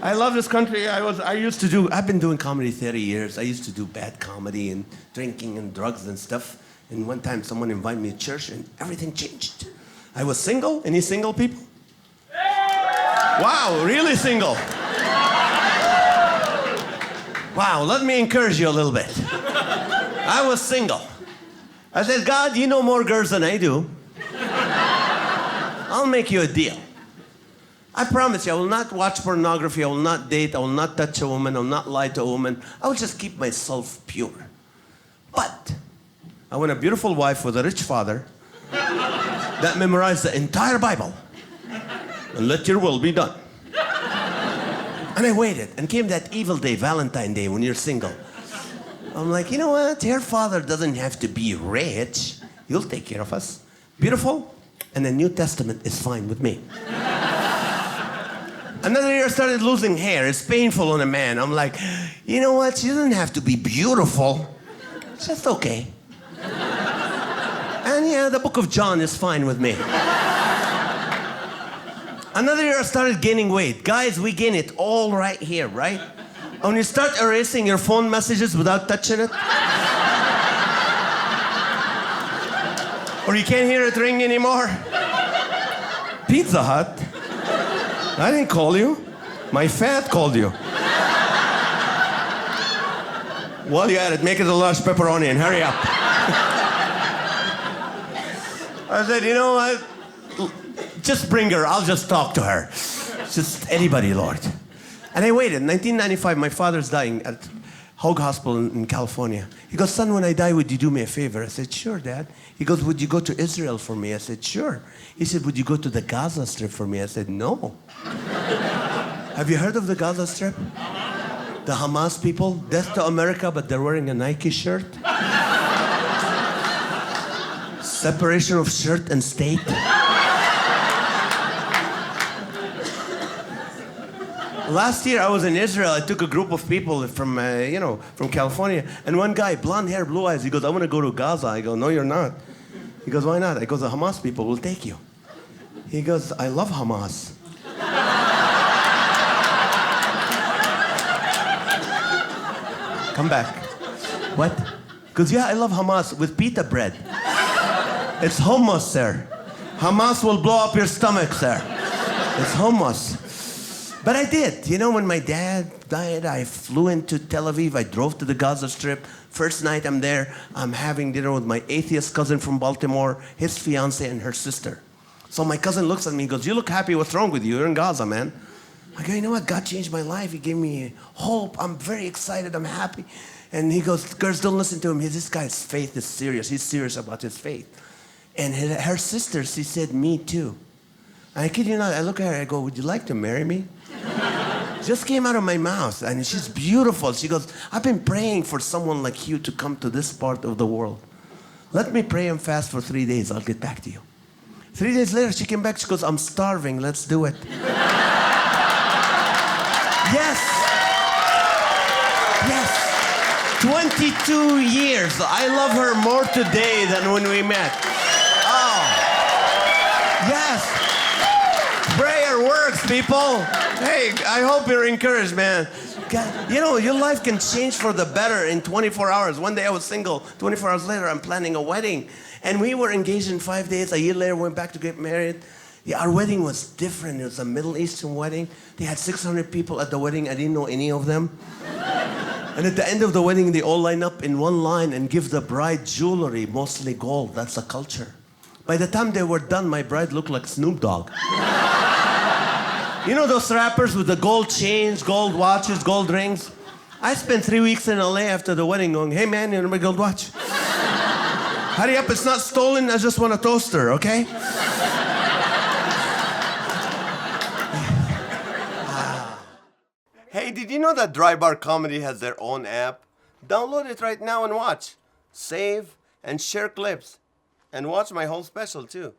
I love this country. I've been doing comedy 30 years. I used to do bad comedy and drinking and drugs and stuff. And one time someone invited me to church and everything changed. I was single. Any single people? Wow, really single. Wow, let me encourage you a little bit. I was single. I said, God, you know more girls than I do. I'll make you a deal. I promise you, I will not watch pornography, I will not date, I will not touch a woman, I will not lie to a woman. I will just keep myself pure. But I want a beautiful wife with a rich father that memorized the entire Bible. And let your will be done. And I waited, and came that evil day, Valentine's Day, when you're single. I'm like, you know what? Her father doesn't have to be rich. He'll take care of us. Beautiful, and the New Testament is fine with me. Another year I started losing hair. It's painful on a man. I'm like, you know what? She doesn't have to be beautiful. It's just okay. And yeah, the book of John is fine with me. Another year I started gaining weight. Guys, we gain it all right here, right? When you start erasing your phone messages without touching it. Or you can't hear it ring anymore. Pizza Hut. I didn't call you. My fat called you. While you're at it, make it a large pepperoni and hurry up. I said, you know what? Just bring her. I'll just talk to her. Just anybody, Lord. And I waited. In 1995, my father's dying at Hoag Hospital in California. He goes, son, when I die, would you do me a favor? I said, sure, Dad. He goes, would you go to Israel for me? I said, sure. He said, would you go to the Gaza Strip for me? I said, no. Have you heard of the Gaza Strip? The Hamas people, death to America, but they're wearing a Nike shirt. Separation of shirt and state. Last year I was in Israel. I took a group of people from California, and one guy, blonde hair, blue eyes. He goes, "I want to go to Gaza." I go, "No, you're not." He goes, "Why not?" I go, "The Hamas people will take you." He goes, "I love Hamas." Come back. What? He goes, "Yeah, I love Hamas with pita bread. It's hummus, sir. Hamas will blow up your stomach, sir. It's hummus." But I did. You know, when my dad died, I flew into Tel Aviv. I drove to the Gaza Strip. First night I'm there, I'm having dinner with my atheist cousin from Baltimore, his fiance, and her sister. So my cousin looks at me and goes, "You look happy. What's wrong with you? You're in Gaza, man." I go, "You know what? God changed my life. He gave me hope. I'm very excited. I'm happy." And he goes, "Girls, don't listen to him. This guy's faith is serious. He's serious about his faith." And her sister, she said, "Me too." And I kid you not, I look at her, I go, "Would you like to marry me?" Just came out of my mouth, and she's beautiful. She goes, "I've been praying for someone like you to come to this part of the world. Let me pray and fast for 3 days. I'll get back to you." 3 days later, she came back. She goes, "I'm starving. Let's do it." Yes. Yes. 22 years. I love her more today than when we met. Oh. Yes. Prayer works, people. Hey, I hope you're encouraged, man. God, you know, your life can change for the better in 24 hours. One day I was single. 24 hours later, I'm planning a wedding. And we were engaged in 5 days. A year later, went back to get married. Yeah, our wedding was different. It was a Middle Eastern wedding. They had 600 people at the wedding. I didn't know any of them. And at the end of the wedding, they all line up in one line and give the bride jewelry, mostly gold. That's the culture. By the time they were done, my bride looked like Snoop Dogg. You know those rappers with the gold chains, gold watches, gold rings? I spent 3 weeks in LA after the wedding going, "Hey man, you know my gold watch? Hurry up, it's not stolen, I just want a toaster, okay?" Hey, did you know that Dry Bar Comedy has their own app? Download it right now and watch. Save and share clips. And watch my whole special too.